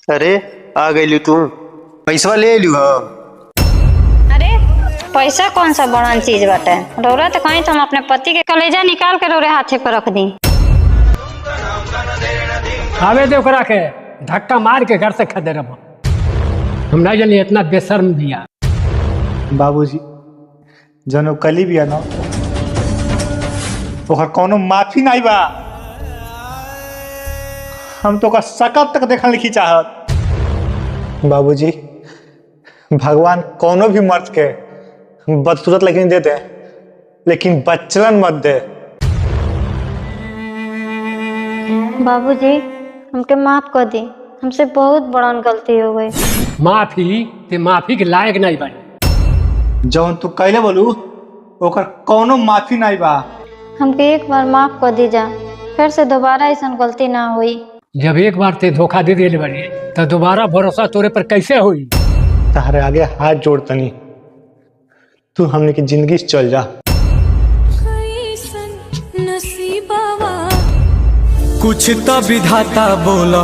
अरे आ गई तू पैसा ले लू हम। अरे पैसा कौन सा बड़ा चीज बाटे। रौरा तो कहीं तो हम अपने पति के कलेजा निकाल के रौरे हाथे पर रख दी। आवे दे ओकरा के धक्का मार के घर से खदे रह। हम नहीं जानी इतना बेशर्म दिया। बाबूजी जनो कली भी ना ओकर कोनो माफी नहीं बा। हम तो का शकल तक देखल नहीं चाहत। बाबूजी भगवान कोनो भी मर्द के बदसूरत लेकिन देते लेकिन बच्चलन मत दे। बाबूजी हमके माफ कर दी, हमसे बहुत बड़ा गलती हो गई। माफी ते माफी के लायक नहीं बनी। जौन तू कैले बोलू ओकर कोनो माफी नहीं बा। हमके एक बार माफ कर दी जा, फिर से दोबारा ऐसा गलती ना हुई। जब एक बार ते धोखा दे दिए बनी तो दोबारा भरोसा तोरे पर कैसे हुई। तारे आगे हाथ जोड़तनी, तू हमने की जिंदगी से चल जा। कुछ तो विधाता बोला।